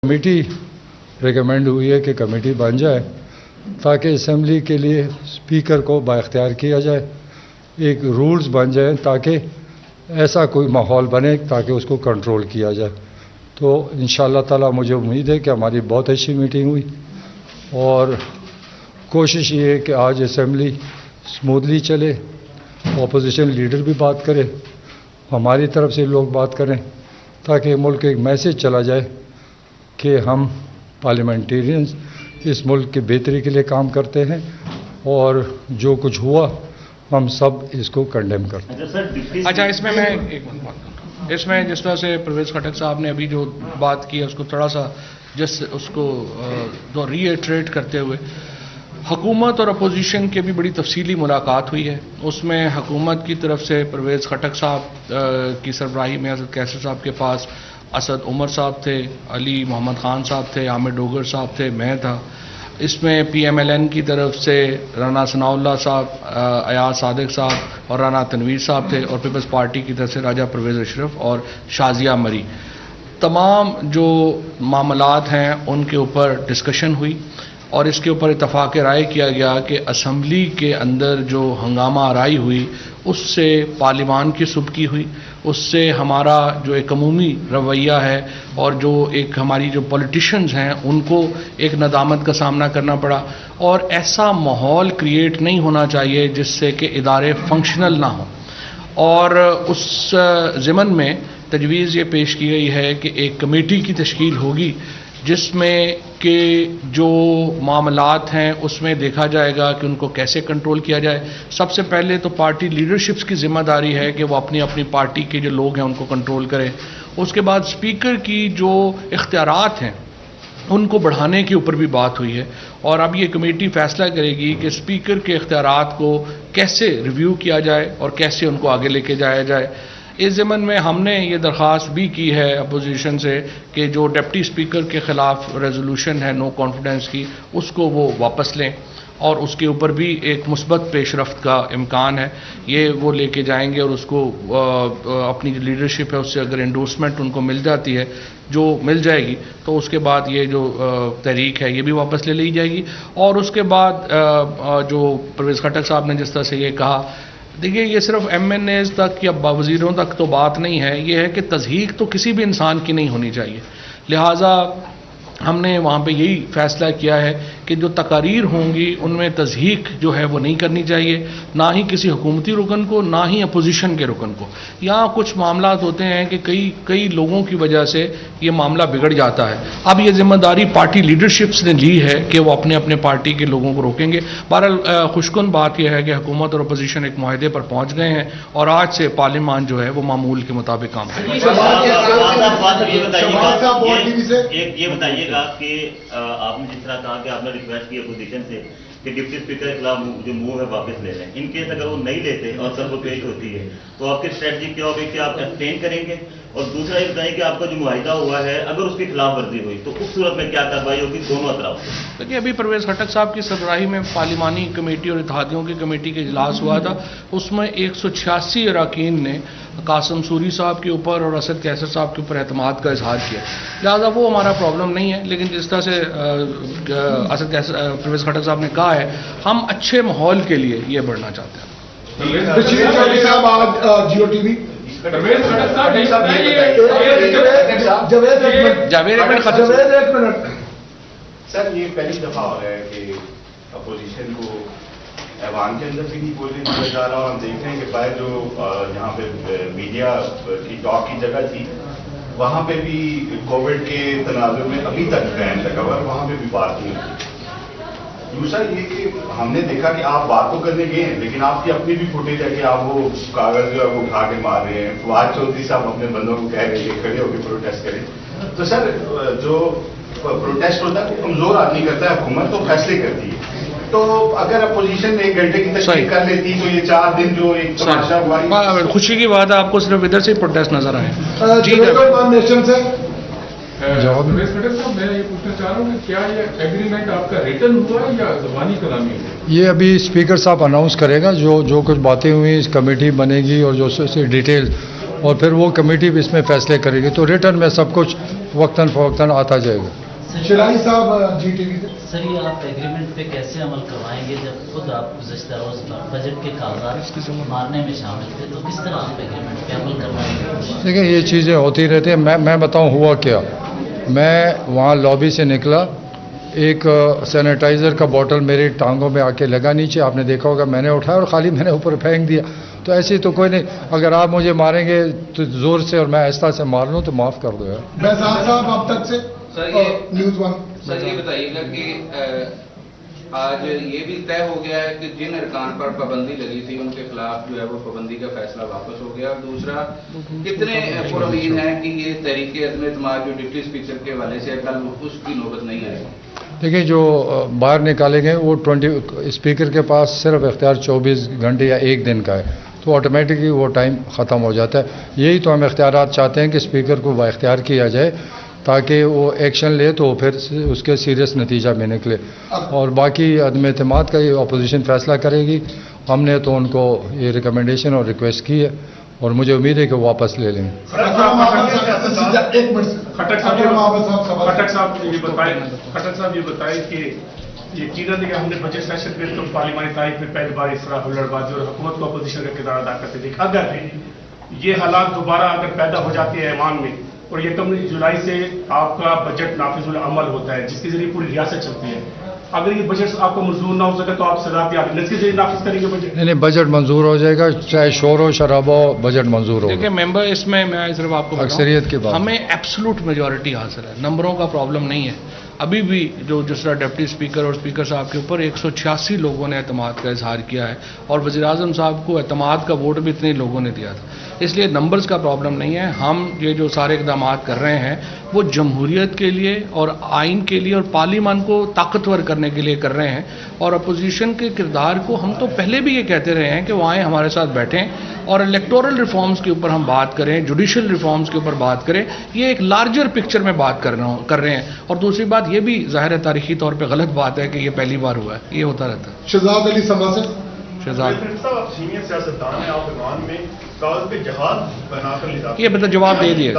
Committee recommend ہوئی ہے کہ کمیٹی بن جائے تاکہ اسمبلی کے لیے اسپیکر کو بااختیار کیا جائے، ایک رولز بن جائیں تاکہ ایسا کوئی ماحول بنے تاکہ اس کو کنٹرول کیا جائے۔ تو انشاءاللہ تعالی مجھے امید ہے کہ ہماری بہت اچھی میٹنگ ہوئی اور کوشش یہ ہے کہ آج اسمبلی اسموتھلی چلے، اپوزیشن لیڈر بھی بات کرے، ہماری طرف سے لوگ بات کریں تاکہ ملک ایک میسج چلا جائے کہ ہم پارلیمنٹیرینز اس ملک کی بہتری کے لیے کام کرتے ہیں اور جو کچھ ہوا ہم سب اس کو کنڈیم کرتے ہیں۔ اچھا، اس میں ایک منٹ بات کروں، اس میں جس طرح سے پرویز خٹک صاحب نے ابھی جو بات کی ہے اس کو تھوڑا سا اس کو ری ایٹریٹ کرتے ہوئے، حکومت اور اپوزیشن کی بھی بڑی تفصیلی ملاقات ہوئی ہے۔ اس میں حکومت کی طرف سے پرویز خٹک صاحب کی سربراہی میں اسد کیسر صاحب کے پاس اسد عمر صاحب تھے، علی محمد خان صاحب تھے، عامر ڈوگر صاحب تھے، میں تھا۔ اس میں پی ایم ایل این کی طرف سے رانا ثناء اللہ صاحب، ایاز صادق صاحب اور رانا تنویر صاحب تھے، اور پیپلز پارٹی کی طرف سے راجہ پرویز اشرف اور شازیہ مری۔ تمام جو معاملات ہیں ان کے اوپر ڈسکشن ہوئی اور اس کے اوپر اتفاق رائے کیا گیا کہ اسمبلی کے اندر جو ہنگامہ آرائی ہوئی اس سے پارلیمان کی سبکی ہوئی، اس سے ہمارا جو ایک عمومی رویہ ہے اور جو ایک ہماری جو پولیٹیشنز ہیں ان کو ایک ندامت کا سامنا کرنا پڑا، اور ایسا ماحول کریٹ نہیں ہونا چاہیے جس سے کہ ادارے فنکشنل نہ ہوں۔ اور اس ضمن میں تجویز یہ پیش کی گئی ہے کہ ایک کمیٹی کی تشکیل ہوگی جس میں کہ جو معاملات ہیں اس میں دیکھا جائے گا کہ ان کو کیسے کنٹرول کیا جائے۔ سب سے پہلے تو پارٹی لیڈرشپس کی ذمہ داری ہے کہ وہ اپنی اپنی پارٹی کے جو لوگ ہیں ان کو کنٹرول کریں۔ اس کے بعد اسپیکر کی جو اختیارات ہیں ان کو بڑھانے کے اوپر بھی بات ہوئی ہے، اور اب یہ کمیٹی فیصلہ کرے گی کہ اسپیکر کے اختیارات کو کیسے ریویو کیا جائے اور کیسے ان کو آگے لے کے جایا جائے۔ اس ضمن میں ہم نے یہ درخواست بھی کی ہے اپوزیشن سے کہ جو ڈپٹی اسپیکر کے خلاف ریزولوشن ہے نو کانفیڈنس کی، اس کو وہ واپس لیں، اور اس کے اوپر بھی ایک مثبت پیش رفت کا امکان ہے، یہ وہ لے کے جائیں گے، اور اس کو اپنی جو لیڈرشپ ہے اس سے اگر انڈورسمنٹ ان کو مل جاتی ہے، جو مل جائے گی، تو اس کے بعد یہ جو تحریک ہے یہ بھی واپس لے لی جائے گی۔ اور اس کے بعد جو پرویز خٹک صاحب نے جس طرح سے یہ کہا، دیکھیے یہ صرف ایم این ایز تک یا وزیروں تک تو بات نہیں ہے، یہ ہے کہ تضحیک تو کسی بھی انسان کی نہیں ہونی چاہیے، لہٰذا ہم نے وہاں پہ یہی فیصلہ کیا ہے کہ جو تقاریر ہوں گی ان میں تضحیک جو ہے وہ نہیں کرنی چاہیے، نہ ہی کسی حکومتی رکن کو، نہ ہی اپوزیشن کے رکن کو۔ یہاں کچھ معاملات ہوتے ہیں کہ کئی لوگوں کی وجہ سے یہ معاملہ بگڑ جاتا ہے۔ اب یہ ذمہ داری پارٹی لیڈرشپس نے لی ہے کہ وہ اپنے اپنے پارٹی کے لوگوں کو روکیں گے۔ بہرحال خوشکن بات یہ ہے کہ حکومت اور اپوزیشن ایک معاہدے پر پہنچ گئے ہیں اور آج سے پارلیمان جو ہے وہ معمول کے مطابق کام کرے گا۔ یہ بتائیے گا کہ آپ نے جس طرح کہا کہ آپ نے ریکویسٹ کی اپوزیشن سے کہ ڈپٹی اسپیکر کے خلاف جو موو ہے واپس لے لیں، ان کیس اگر وہ نہیں لیتے اور سر وہ پیش ہوتی ہے تو آپ کی اسٹریٹجی کیا ہوگی کہ آپ ایبسٹین کریں گے؟ اور دوسرا یہ بتائیے کہ آپ کا جو معاہدہ ہوا ہے اگر اس کی خلاف ورزی ہوئی تو اس صورت میں کیا کارروائی ہوگی دونوں اطراف سے؟ دیکھیے ابھی پرویز خٹک صاحب کی سربراہی میں پارلیمانی کمیٹی اور اتحادیوں کی کمیٹی کا اجلاس ہوا تھا، اس میں 186 اراکین نے قاسم سوری صاحب کے اوپر اور اسد کیسر صاحب کے اوپر اعتماد کا اظہار کیا، لہٰذا وہ ہمارا پرابلم نہیں ہے۔ لیکن جس طرح سے اسد کیسر پرویز خٹک صاحب نے کہا ہے، ہم اچھے ماحول کے لیے یہ بڑھنا چاہتے ہیں۔ سر یہ پہلی دفعہ ہو رہا ہے کہ اپوزیشن کو ایوان کے اندر بھی نہیں بولنے دیا جا رہا، اور ہم دیکھ رہے ہیں کہ باہر جو یہاں پہ میڈیا کی ٹاک کی جگہ تھی وہاں پہ بھی کووڈ کے تناظر میں ابھی تک بین لگا ہوا ہے، وہاں پہ بھی بات نہیں ہوتی۔ دوسرا یہ کہ ہم نے دیکھا کہ آپ بات تو کرنے گئے ہیں لیکن آپ کی اپنی بھی فوٹیج ہے کہ آپ وہ کاغذ جو ہے وہ اٹھا کے مار رہے ہیں۔ فواد چودھری صاحب اپنے بندوں کو کہہ رہے ہیں کہ کھڑے ہو کے پروٹیسٹ کریں۔ تو سر جو پروٹیسٹ ہوتا ہے وہ کمزور آدمی کرتا ہے، حکومت تو فیصلے کرتی ہے، تو اگر اپوزیشن 1 گھنٹے کی تشریح کر لیتی تو یہ 4 دن جو ایک تماشا ہوا، خوشی کی بات ہے آپ کو صرف ادھر سے پروٹیسٹ نظر آئے۔ جی جواب میں یہ پوچھنا چاہ رہا ہوں کہ کیا یہ ایگریمنٹ آپ کا ریٹن ہوا ہے یا زبانی کلامی ہوا؟ یہ ابھی اسپیکر صاحب اناؤنس کرے گا، جو کچھ باتیں ہوئی اس کمیٹی بنے گی اور جو ڈیٹیل اور پھر وہ کمیٹی بھی اس میں فیصلے کرے گی، تو ریٹرن میں سب کچھ وقتاً فوقتاً آتا جائے گا۔ شرائع صاحب جی ٹی وی سے سر، یہ آپ ایگریمنٹ پہ کیسے عمل کروائیں گے جب خود آپ گزشتہ روز بجٹ کے کاغذات مارنے میں شامل تھے، تو کس طرح آپ ایگریمنٹ پہ عمل کروائیں گے؟ دیکھیں یہ چیزیں ہوتی رہتی ہیں، میں بتاؤں ہوا کیا۔ میں وہاں لابی سے نکلا، ایک سینیٹائزر کا بوٹل میری ٹانگوں میں آ کے لگا نیچے، آپ نے دیکھا ہوگا، میں نے اٹھایا اور خالی میں نے اوپر پھینک دیا۔ تو ایسی تو کوئی نہیں، اگر آپ مجھے ماریں گے تو زور سے اور میں آہستہ سے مار لوں تو معاف کر دو یار۔ بہزاد صاحب اب تک سے نیوز ون سر یہ بتائیے گا کہ آج یہ بھی طے ہو گیا ہے کہ جن ارکان پر پابندی لگی تھی ان کے خلاف جو ہے وہ پابندی کا فیصلہ واپس ہو گیا، اور دوسرا کتنے پرامید ہیں کہ یہ تحریک عدم اعتماد جو ڈپٹی اسپیکر کے حوالے سے کل اس کی نوبت نہیں آئے گی؟ دیکھیں جو باہر نکالے گئے وہ 20 اسپیکر کے پاس صرف اختیار 24 گھنٹے یا ایک دن کا ہے، تو آٹومیٹکلی وہ ٹائم ختم ہو جاتا ہے۔ یہی تو ہم اختیارات چاہتے ہیں کہ اسپیکر کو با اختیار کیا جائے تاکہ وہ ایکشن لے تو پھر اس کے سیریس نتیجہ میں نکلے، اور باقی عدم اعتماد کا یہ اپوزیشن فیصلہ کرے گی۔ ہم نے تو ان کو یہ ریکمنڈیشن اور ریکویسٹ کی ہے اور مجھے امید ہے کہ وہ واپس لے لیں گے۔ خٹک صاحب یہ بتائیں کہ یقیناً کہ ہم نے بجٹ سیشن میں تو پارلیمانی تاریخ میں پہلی بار اس طرح ہلڑ بازی اور حکومت کو اپوزیشن کا کردار ادا کرتے دیکھا۔ اگر یہ حالات دوبارہ اگر پیدا ہو جاتے ہیں ایوان میں اور 1 جولائی سے آپ کا بجٹ نافذ العمل ہوتا ہے جس کے ذریعے پوری ریاست چلتی ہے، اگر یہ بجٹ آپ کو منظور نہ ہو سکے تو آپ صلاحیت کے ذریعے نافذ کریں گے بجٹ؟ نہیں، بجٹ منظور ہو جائے گا، چاہے شور ہو شرابہ ہو، بجٹ منظور ہوگا۔ دیکھیں ممبر، اس میں صرف آپ کو اکثریت کی بات، ہمیں ایبسلوٹ میجورٹی حاصل ہے، نمبروں کا پرابلم نہیں ہے۔ ابھی بھی جس طرح ڈپٹی اسپیکر اور اسپیکر صاحب کے اوپر 186 لوگوں نے اعتماد کا اظہار کیا ہے، اور وزیر اعظم صاحب کو اعتماد کا ووٹ بھی اتنے لوگوں نے دیا تھا، اس لیے نمبرز کا پرابلم نہیں ہے۔ ہم یہ جو سارے اقدامات کر رہے ہیں وہ جمہوریت کے لیے اور آئین کے لیے اور پارلیمان کو طاقتور کرنے کے لیے کر رہے ہیں، اور اپوزیشن کے کردار کو ہم تو پہلے بھی یہ کہتے رہے ہیں کہ وہ آئیں ہمارے ساتھ بیٹھیں اور الیکٹورل ریفارمز کے اوپر ہم بات کریں، جوڈیشل ریفارمز کے اوپر بات کریں، یہ ایک لارجر پکچر میں بات کر رہے ہیں۔ اور دوسری بات یہ بھی ظاہر ہے تاریخی طور پہ غلط بات ہے کہ یہ پہلی بار ہوا ہے، یہ ہوتا رہتا ہے۔ شہزاد علی سما سے شہزاد صاحب سینئر سیاستدان ہیں، آپ ایوان میں کاغذ پہ جہاد بنا کر لے جاتے ہیں، یہ بتا جواب دے دیا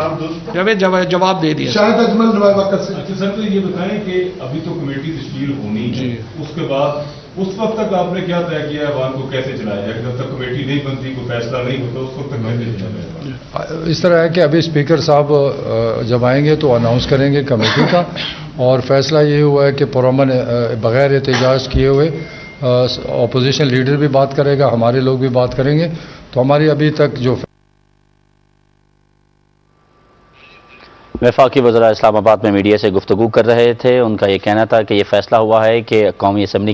جواب دے دیا شاہد اجمل روای وقت سے۔ اچھا سر، تو یہ بتائیں کہ ابھی تو کمیٹی تشکیل ہونی ہے، اس کے بعد اس وقت تک آپ نے کیا طے کیا ہے ایوان کو کیسے چلایا جائے؟ جب تک کمیٹی نہیں بنتی، کوئی فیصلہ نہیں ہوتا، اس وقت تک کیسے چلایا جائے؟ اس طرح ہے کہ ابھی اسپیکر صاحب جب آئیں گے تو اناؤنس کریں گے کمیٹی کا، اور فیصلہ یہ ہوا ہے کہ پرامن بغیر احتجاج کیے ہوئے اپوزیشن لیڈر بھی بات کرے گا، ہمارے لوگ بھی بات کریں گے، تو ہماری ابھی تک جو وفاقی وزراء اسلام آباد میں میڈیا سے گفتگو کر رہے تھے، ان کا یہ کہنا تھا کہ یہ فیصلہ ہوا ہے کہ قومی اسمبلی